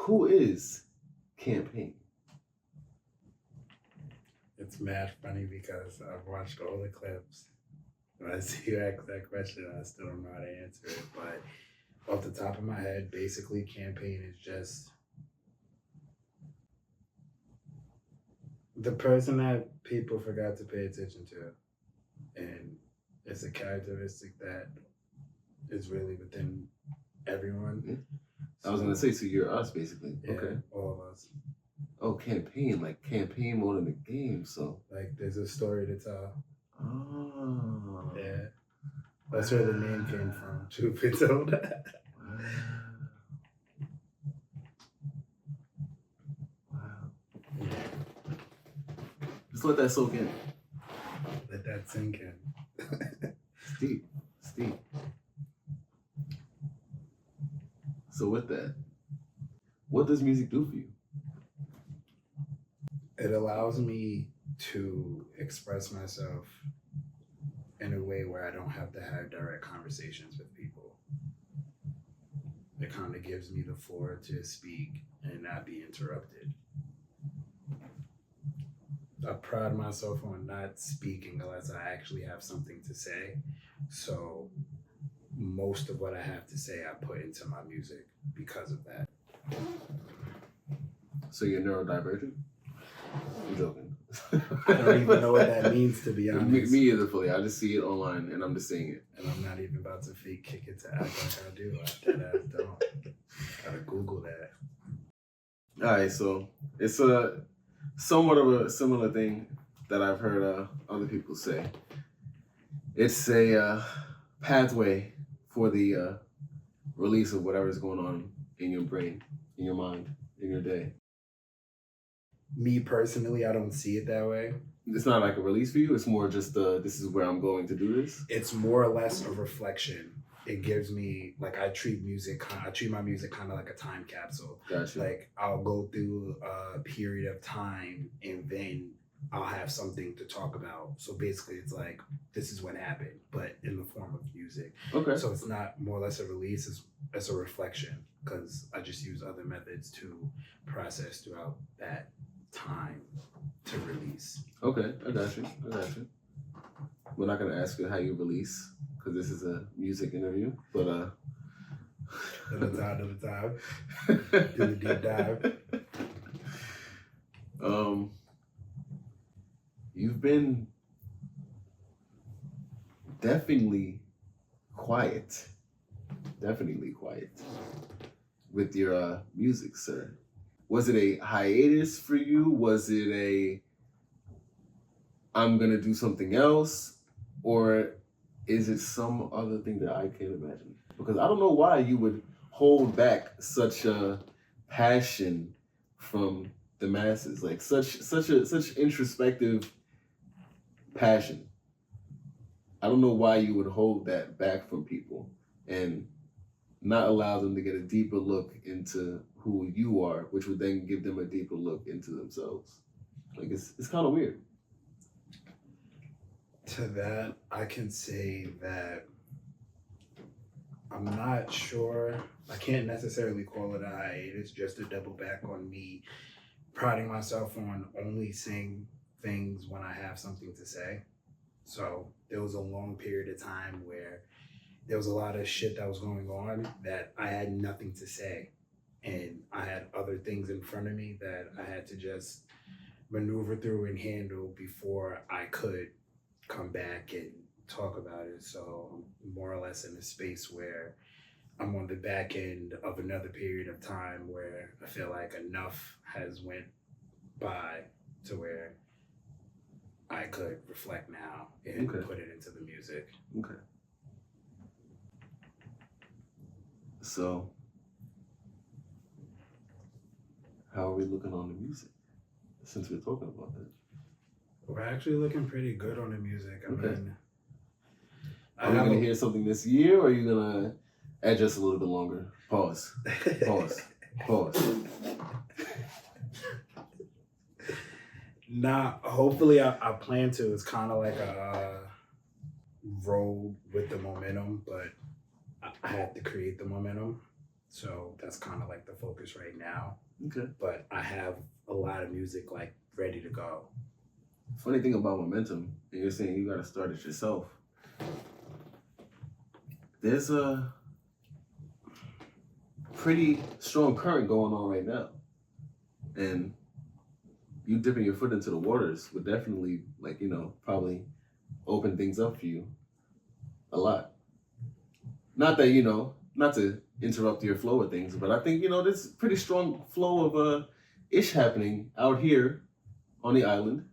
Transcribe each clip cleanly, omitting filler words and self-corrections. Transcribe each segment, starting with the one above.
who is Campaign? It's mad funny because I've watched all the clips. When I see you ask that question, I still don't know how to answer it. But off the top of my head, basically, Campaign is just the person that people forgot to pay attention to. And it's a characteristic that is really within everyone. Yeah. I was gonna say, so you're us basically. Yeah, Okay. all of us. Oh, Campaign, like campaign mode in the game. So Like there's a story to tell. oh Yeah. That's where the name came from, truth be told. Wow. Just let that soak in. Let that sink in. It's deep. It's deep. So with that, what does music do for you? It allows me to express myself in a way where I don't have to have direct conversations with people. It kind of gives me the floor to speak and not be interrupted. I pride myself on not speaking unless I actually have something to say. So most of what I have to say, I put into my music because of that. So you're neurodivergent? I'm joking. I don't even know what that means, to be honest. Me either, fully. I just see it online and I'm just saying it. And I'm not even about to fake kick it to act like I do. I don't. Gotta Google that. All right, so it's a somewhat of a similar thing that I've heard other people say. It's a pathway for the release of whatever's going on in your brain, in your mind, in your day. Me personally, I don't see it that way. It's not like a release for you. It's more just this is where I'm going to do this. It's more or less a reflection. It gives me, like, I treat my music kind of like a time capsule. Gotcha. Like, I'll go through a period of time and then I'll have something to talk about. So basically it's like, this is what happened, but in the form of music. Okay. So it's not more or less a release, it's a reflection, because I just use other methods to process throughout that time to release. Okay, I got you. We're not gonna ask you how you release, because this is a music interview, but Another time. Do the deep dive. You've been definitely quiet with your music, sir. Was it a hiatus for you? Was it a I'm gonna do something else? Or is it some other thing that I can't imagine? Because I don't know why you would hold back such a passion from the masses, like such introspective passion. I don't know why you would hold that back from people and not allow them to get a deeper look into who you are, which would then give them a deeper look into themselves. Like it's kind of weird. To that, I can say that I'm not sure. I can't necessarily call it a hiatus, just to double back on me priding myself on only saying things when I have something to say. So there was a long period of time where there was a lot of shit that was going on that I had nothing to say. And I had other things in front of me that I had to just maneuver through and handle before I could come back and talk about it. So I'm more or less in a space where I'm on the back end of another period of time where I feel like enough has went by to where I could reflect now and put it into the music. Okay. So, how are we looking on the music since we're talking about that? We're actually looking pretty good on the music. I mean, are we going to hear something this year, or are you going to adjust a little bit longer? Pause. Nah, hopefully I plan to. It's kind of like a roll with the momentum, but I have to create the momentum. So that's kind of like the focus right now. Okay. But I have a lot of music like ready to go. Funny thing about momentum, and you're saying you got to start it yourself. There's a pretty strong current going on right now, and you dipping your foot into the waters would definitely, like, probably open things up for you a lot. Not that, not to interrupt your flow of things, but I think, there's a pretty strong flow of ish happening out here on the island,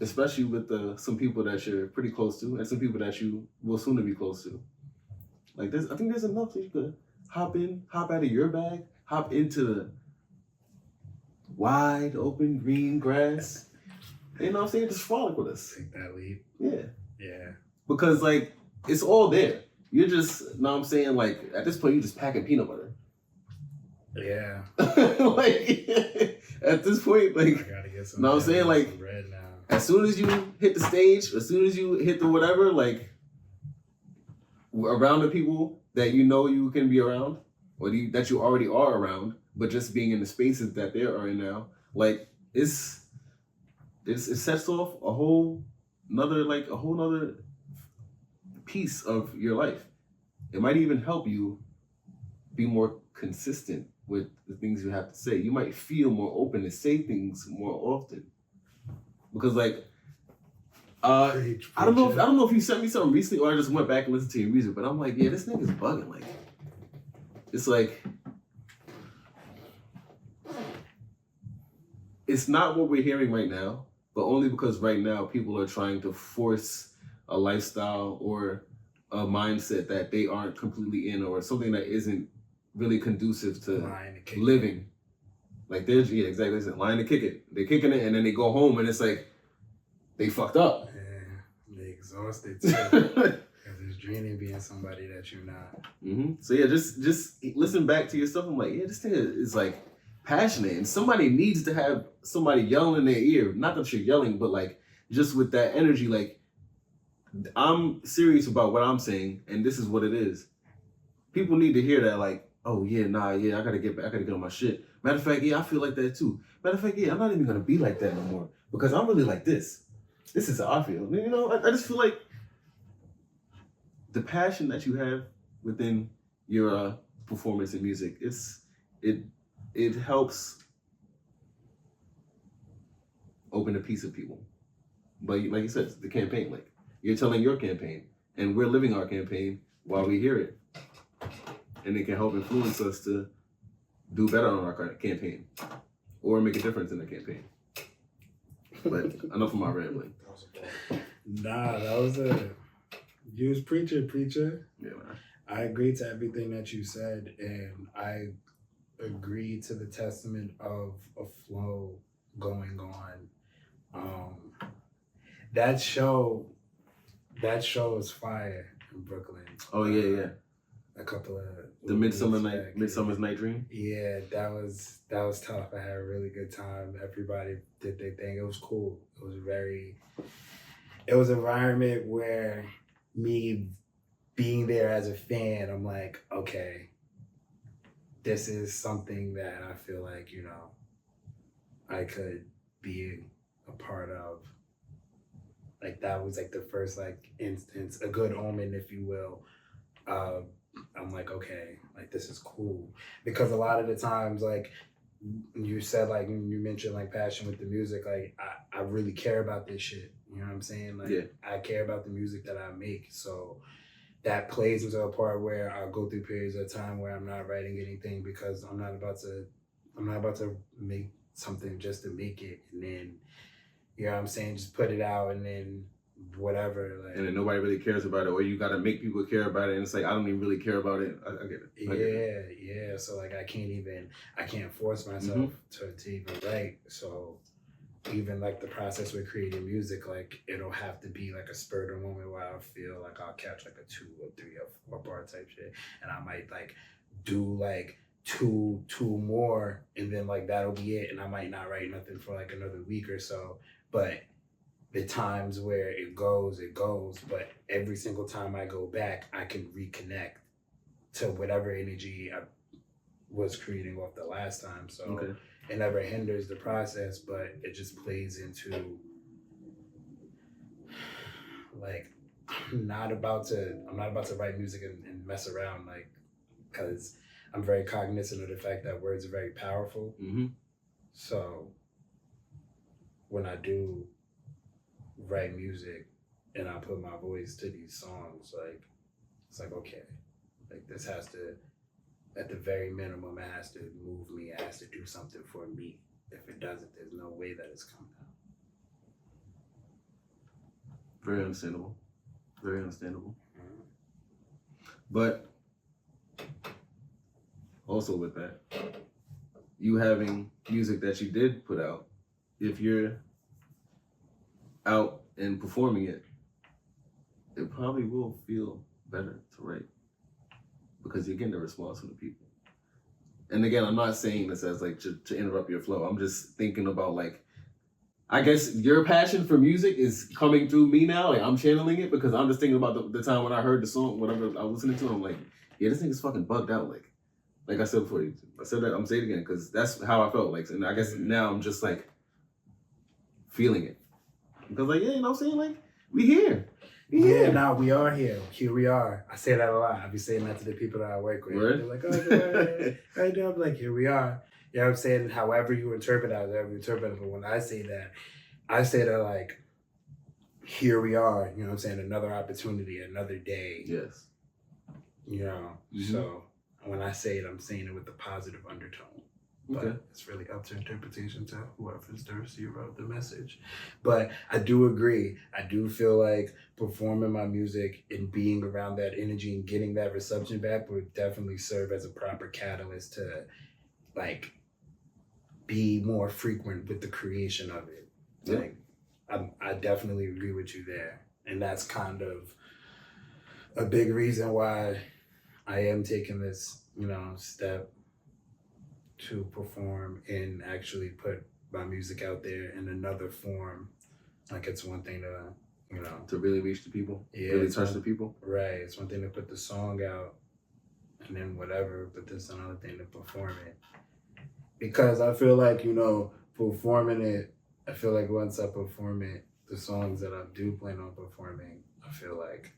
especially with some people that you're pretty close to and some people that you will soon to be close to. Like, I think there's enough that you could hop out of your bag, hop into the wide open green grass. You know what I'm saying? Just frolic with us. Take that leap. Yeah. Yeah. Because, like, it's all there. You're just, what I'm saying? Like, at this point, you're just packing peanut butter. Yeah. Like, at this point, like, I gotta get some. Know what I'm saying? Like, some bread now. As soon as you hit the stage, as soon as you hit the whatever, like, around the people that you can be around, or that you already are around, but just being in the spaces that they are in now, like, it sets off a whole nother piece of your life. It might even help you be more consistent with the things you have to say. You might feel more open to say things more often. Because, like, I don't know if you sent me something recently or I just went back and listened to your music, but I'm like, yeah, this nigga's bugging. Like, it's like, it's not what we're hearing right now, but only because right now people are trying to force a lifestyle or a mindset that they aren't completely in, or something that isn't really conducive to living. Like, there's, yeah, exactly, it's lying to kick it. They're kicking it and then they go home and it's like, they fucked up. Yeah, they exhausted too. Because it's draining being somebody that you're not. Mm-hmm. So yeah, just listen back to yourself. I'm like, yeah, this thing is like passionate, and somebody needs to have somebody yelling in their ear. Not that you're yelling, but like just with that energy. Like, I'm serious about what I'm saying, and this is what it is. People need to hear that. Like, oh yeah, I gotta get on my shit. Matter of fact, yeah, I feel like that too. Matter of fact, yeah, I'm not even gonna be like that no more because I'm really like this. This is how I feel. I just feel like the passion that you have within your performance in music, it helps open a piece of people. But like you said, the campaign, like, you're telling your campaign, and we're living our campaign while we hear it. And it can help influence us to do better on our campaign or make a difference in the campaign. But enough of my rambling. Nah, that was you was preacher. Yeah, man. I agree to everything that you said, and I agree to the testament of a flow going on. That show is fire in Brooklyn. Oh yeah. A couple of the Midsummer's Night Dream. Yeah, that was tough. I had a really good time. Everybody did their thing. It was cool. It was an environment where me being there as a fan, I'm like, okay, this is something that I feel like, I could be a part of. Like, that was like the first instance, a good omen, if you will. I'm like, okay, like, this is cool. Because a lot of the times, like you said, like, you mentioned like passion with the music, like I really care about this shit. You know what I'm saying? Like, yeah. I care about the music that I make. So that plays into a part where I'll go through periods of time where I'm not writing anything because I'm not about to make something just to make it, and then, you know what I'm saying, just put it out and then whatever, like, and then nobody really cares about it, or you gotta make people care about it, and it's like, I don't even really care about it. I get it. Yeah. So like, I can't force myself to even write. So even like the process with creating music, like, it'll have to be like a spur of the moment where I feel like I'll catch like a 2 or 3 or 4 bar type shit, and I might like do like two more, and then like that'll be it, and I might not write nothing for like another week or so. But the times where it goes, but every single time I go back, I can reconnect to whatever energy was creating off the last time. So Okay. it never hinders the process, but it just plays into like I'm not about to write music and mess around, like, because I'm very cognizant of the fact that words are very powerful. Mm-hmm. So when I do write music and I put my voice to these songs, like, it's like, okay, like this has to, at the very minimum, it has to move me, it has to do something for me. If it doesn't, there's no way that it's coming out. Very understandable. Very understandable. But also with that, you having music that you did put out, if you're out and performing it, it probably will feel better to write because you're getting a response from the people. And again, I'm not saying this as like to interrupt your flow. I'm just thinking about like, I guess your passion for music is coming through me now. Like I'm channeling it because I'm just thinking about the time when I heard the song, whatever I was listening to. I'm like, yeah, this nigga's fucking bugged out. Like I said before, I said that, I'm saying it again because that's how I felt. Like, and I guess now I'm just like feeling it because like, yeah, you know what I'm saying? Like we here. Yeah, now we are here. Here we are. I say that a lot. I be saying that to the people that I work with. Word? They're like, oh, right now, I'm like, here we are. You know what I'm saying? However you interpret that, however you interpret it. But when I say that like, here we are. You know what I'm saying? Another opportunity, another day. Yes. You know? Mm-hmm. So when I say it, I'm saying it with a positive undertone. But Okay. it's really up to interpretation to whoever's the receiver of the message. But I do agree. I do feel like performing my music and being around that energy and getting that reception back would definitely serve as a proper catalyst to like be more frequent with the creation of it. Yeah. Like I definitely agree with you there. And that's kind of a big reason why I am taking this, you know, step to perform and actually put my music out there in another form. Like it's one thing to, you know, To really reach the people, yeah, really touch the people. Right. It's one thing to put the song out and then whatever, but it's another thing to perform it. Because I feel like, you know, performing it, I feel like once I perform it, the songs that I do plan on performing, I feel like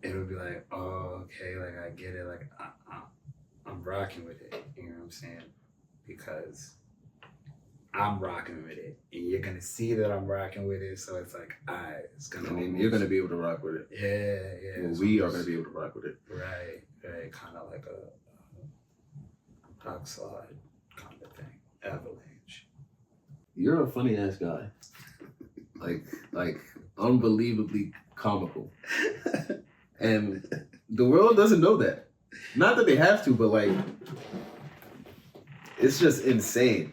it'll be like, oh, okay, like I get it, like I'm rocking with it, you know what I'm saying? Because I'm rocking with it, and you're gonna see that I'm rocking with it, so it's like, it's gonna. I mean, you're gonna be able to rock with it. Yeah. Well, we are gonna be able to rock with it. Right, kind of like a rock slide kind of thing, avalanche. You're a funny ass guy, like unbelievably comical, and the world doesn't know that. Not that they have to, but like, it's just insane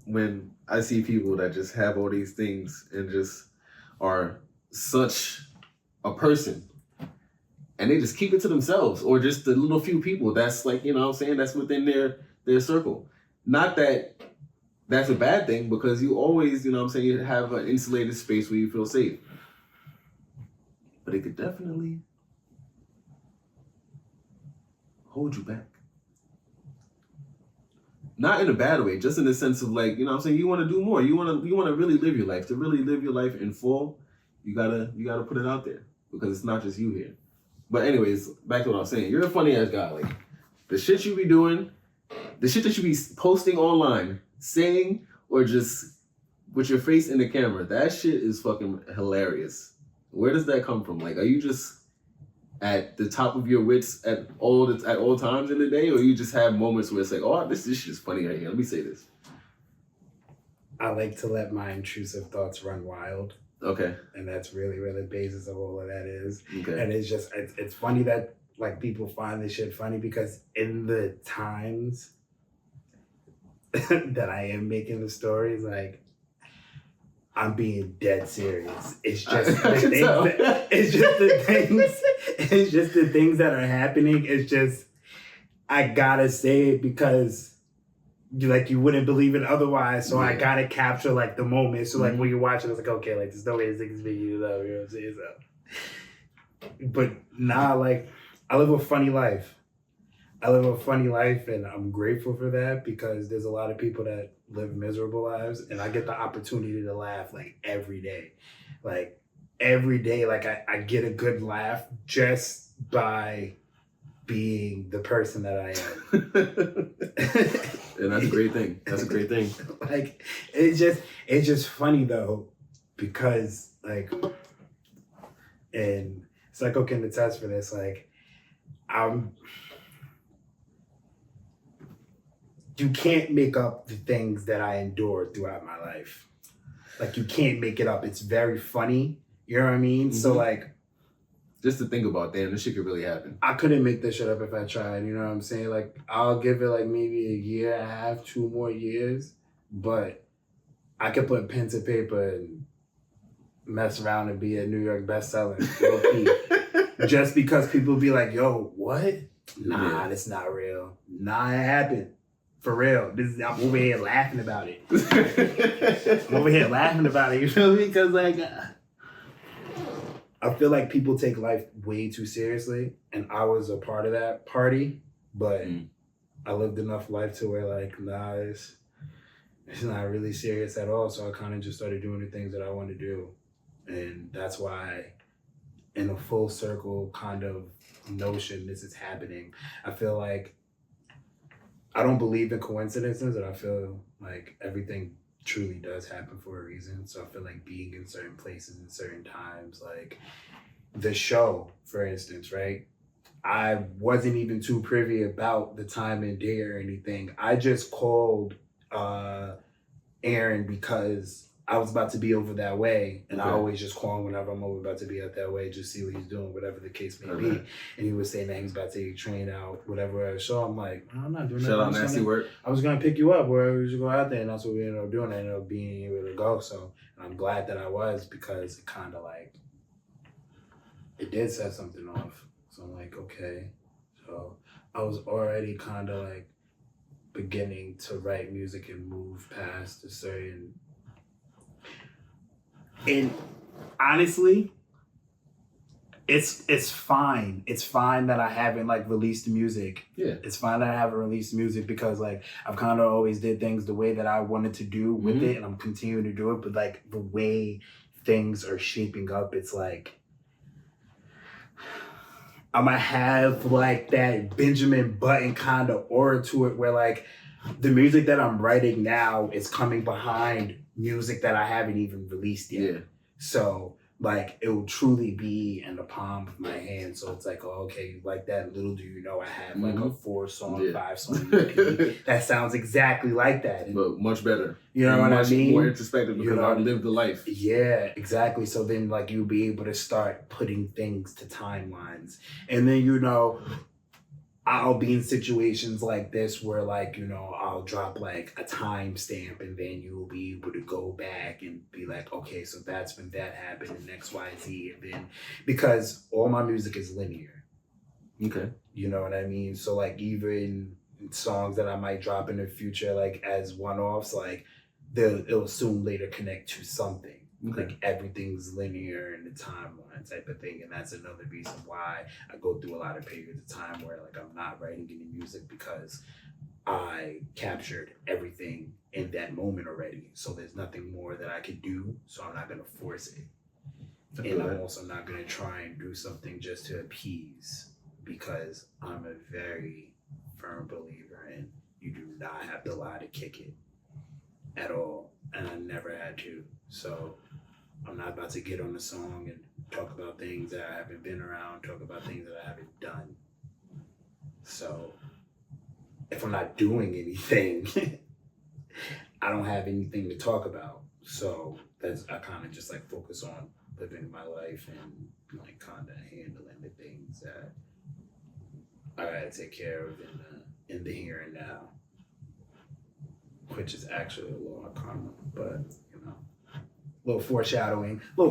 when I see people that just have all these things and just are such a person and they just keep it to themselves or just the little few people that's like, you know what I'm saying, that's within their circle. Not that that's a bad thing because you always, you know what I'm saying, you have an insulated space where you feel safe. But it could definitely hold you back. Not in a bad way, just in the sense of like, you know what I'm saying, you want to do more. You want to really live your life. To really live your life in full, you gotta put it out there because it's not just you here. But anyways, back to what I was saying. You're a funny ass guy. Like the shit you be doing, the shit that you be posting online, saying, or just with your face in the camera, that shit is fucking hilarious. Where does that come from? Like, are you just at the top of your wits at all times in the day, or you just have moments where it's like, oh, this shit is funny right here. Let me say this. I like to let my intrusive thoughts run wild. Okay. And that's really where the basis of all of that is. Okay. And it's just, it's funny that like people find this shit funny because in the times that I am making the stories, like I'm being dead serious. It's just the things that are happening. It's just, I gotta say it because you wouldn't believe it otherwise. So I gotta capture like the moment. So like when you're watching, it's like, okay, like there's no way this thing's making it up. You know what I'm saying? So, but nah, like I live a funny life. I live a funny life, and I'm grateful for that because there's a lot of people that live miserable lives, and I get the opportunity to laugh like every day. Like every day, like I get a good laugh just by being the person that I am. And that's a great thing. That's a great thing. Like it's just funny though, because like, and Psycho can attest for this, like I'm you can't make up the things that I endured throughout my life. Like you can't make it up. It's very funny. You know what I mean? Mm-hmm. So like, just to think about, damn, this shit could really happen. I couldn't make this shit up if I tried. You know what I'm saying? Like I'll give it like maybe a year and a half, 2 more years, but I could put pen to paper and mess around and be a New York bestseller. Just because people be like, yo, what? Nah, that's not real. Nah, it happened. For real. I'm over here laughing about it. I'm over here laughing about it. You feel me? Because like, I feel like people take life way too seriously. And I was a part of that party. But I lived enough life to where like, nah, it's not really serious at all. So I kind of just started doing the things that I want to do. And that's why in a full circle kind of notion this is happening. I feel like I don't believe in coincidences, and I feel like everything truly does happen for a reason. So I feel like being in certain places in certain times, like the show, for instance, right? I wasn't even too privy about the time and day or anything. I just called Aaron because I was about to be over that way, and I always just call him whenever I'm over about to be out that way, just see what he's doing, whatever the case may be. And he was saying that he's about to take a train out, whatever. So I'm like, I'm not doing that. Shout out Nasty Work. I was gonna pick you up wherever you go out there, and that's what we ended up doing. I ended up being able to go. So I'm glad that I was, because it kind of like it did set something off. So I'm like, okay. So I was already kind of like beginning to write music and move past a certain. And honestly, it's fine. It's fine that I haven't like released music. Yeah. It's fine that I haven't released music because like I've kind of always did things the way that I wanted to do with it, and I'm continuing to do it. But like the way things are shaping up, it's like I'm gonna have like that Benjamin Button kind of aura to it, where like the music that I'm writing now is coming behind music that I haven't even released yet. Yeah. So like it will truly be in the palm of my hand. So it's like, oh, okay, like that. Little do you know, I have like a 4-song, 5-song EP that sounds exactly like that, and, but much better. You know what I mean? More introspective because I lived the life. Yeah, exactly. So then like you'll be able to start putting things to timelines, and then I'll be in situations like this where like, I'll drop like a timestamp, and then you'll be able to go back and be like, okay, so that's when that happened and X, Y, Z. And then because all my music is linear. Okay. You know what I mean? So like even songs that I might drop in the future, like as one-offs, like it'll soon later connect to something. Okay. Like everything's linear in the timeline type of thing. And that's another reason why I go through a lot of periods of time where like I'm not writing any music, because I captured everything in that moment already. So there's nothing more that I could do. So I'm not going to force it. And I'm also not going to try and do something just to appease, because I'm a very firm believer in you do not have to lie to kick it at all. And I never had to. So I'm not about to get on the song and talk about things that I haven't been around, talk about things that I haven't done. So if I'm not doing anything, I don't have anything to talk about. So I kind of just like focus on living my life and like kind of handling the things that I gotta take care of in the here and now, which is actually a law of karma, but little foreshadowing. All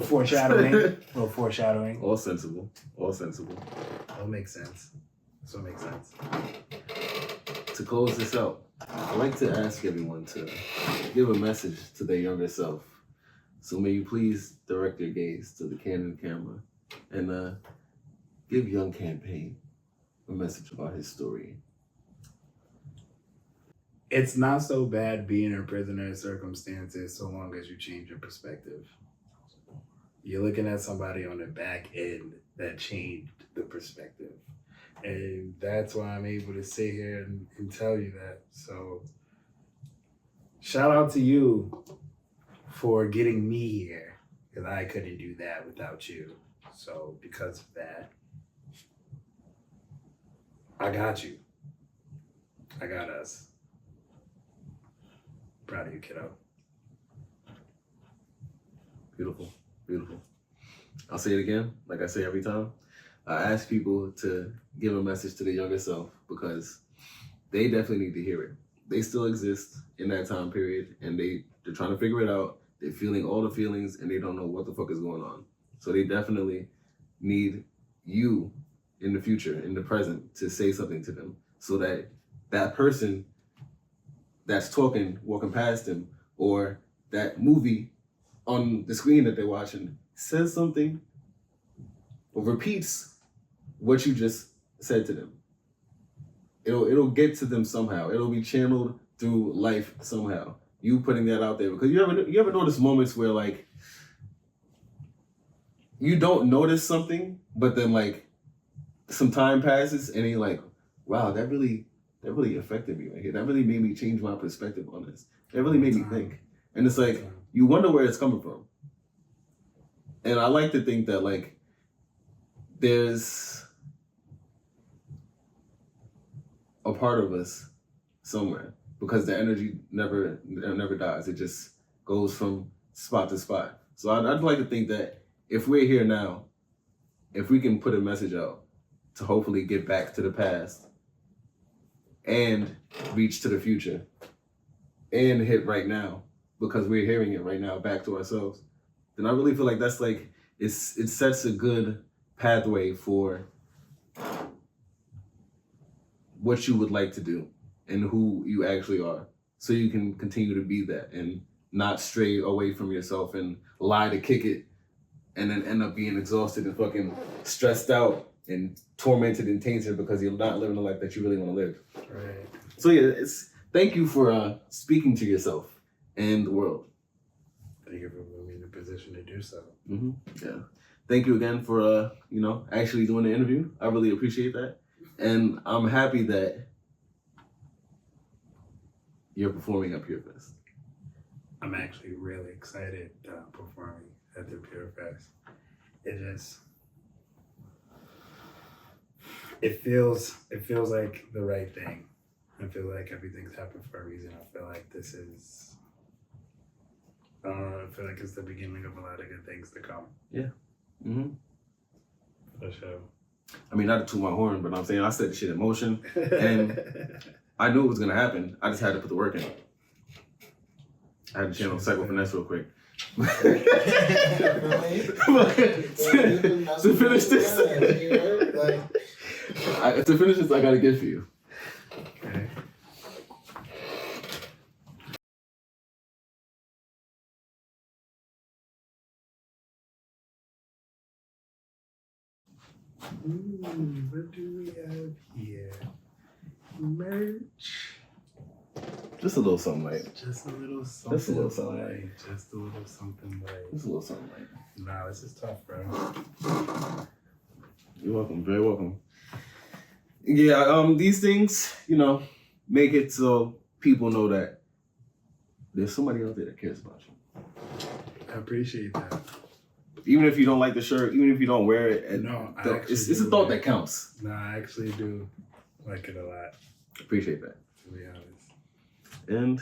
sensible. It'll make sense. This will make sense. To close this out, I'd like to ask everyone to give a message to their younger self. So may you please direct your gaze to the Canon camera and give Young Campaign a message about his story it's not so bad being a prisoner of circumstances so long as you change your perspective. You're looking at somebody on the back end that changed the perspective. And that's why I'm able to sit here and tell you that. So shout out to you for getting me here, because I couldn't do that without you. So because of that, I got you. I got us. Proud of you, kiddo. Beautiful, beautiful. I'll say it again, like I say every time. I ask people to give a message to the younger self because they definitely need to hear it. They still exist in that time period, and they're trying to figure it out. They're feeling all the feelings, and they don't know what the fuck is going on. So they definitely need you in the future, in the present, to say something to them so that that person that's talking, walking past them, or that movie on the screen that they're watching says something or repeats what you just said to them. It'll get to them somehow. It'll be channeled through life somehow. You putting that out there, because you ever notice moments where like you don't notice something, but then like some time passes and you're like, wow, that really affected me right here. That really made me change my perspective on this. That really made me think. And it's like you wonder where it's coming from. And I like to think that like there's a part of us somewhere, because the energy never dies. It just goes from spot to spot. So I'd like to think that if we're here now, if we can put a message out to hopefully get back to the past and reach to the future and hit right now, because we're hearing it right now back to ourselves, then I really feel like that's like, it sets a good pathway for what you would like to do and who you actually are, so you can continue to be that and not stray away from yourself and lie to kick it and then end up being exhausted and fucking stressed out and tormented and tainted because you're not living the life that you really want to live. Right. So yeah, thank you for speaking to yourself and the world. Thank you for putting me in a position to do so. Mm-hmm. Yeah. Thank you again for actually doing the interview. I really appreciate that. And I'm happy that you're performing at Pure Fest. I'm actually really excited performing at the Pure Fest. It feels like the right thing. I feel like everything's happened for a reason. I feel like this is, I don't know, I feel like it's the beginning of a lot of good things to come. Yeah. Mm-hmm. For sure. I mean, not to toot my horn, but I'm saying I set the shit in motion, and I knew it was gonna happen. I just had to put the work in. I had to channel Psycho Finesse real quick. To finish this, I got a gift for you. Okay. What do we have here? Merch. Just a little something light. Just a little something. Just a little something light. Just a little something light. Just a little something light. Nah, this is tough, bro. You're welcome. Very welcome. Yeah, these things, make it so people know that there's somebody out there that cares about you. I appreciate that. Even if you don't like the shirt, even if you don't wear it, No, it's a thought that counts. No, I actually do like it a lot. Appreciate that. To be honest. And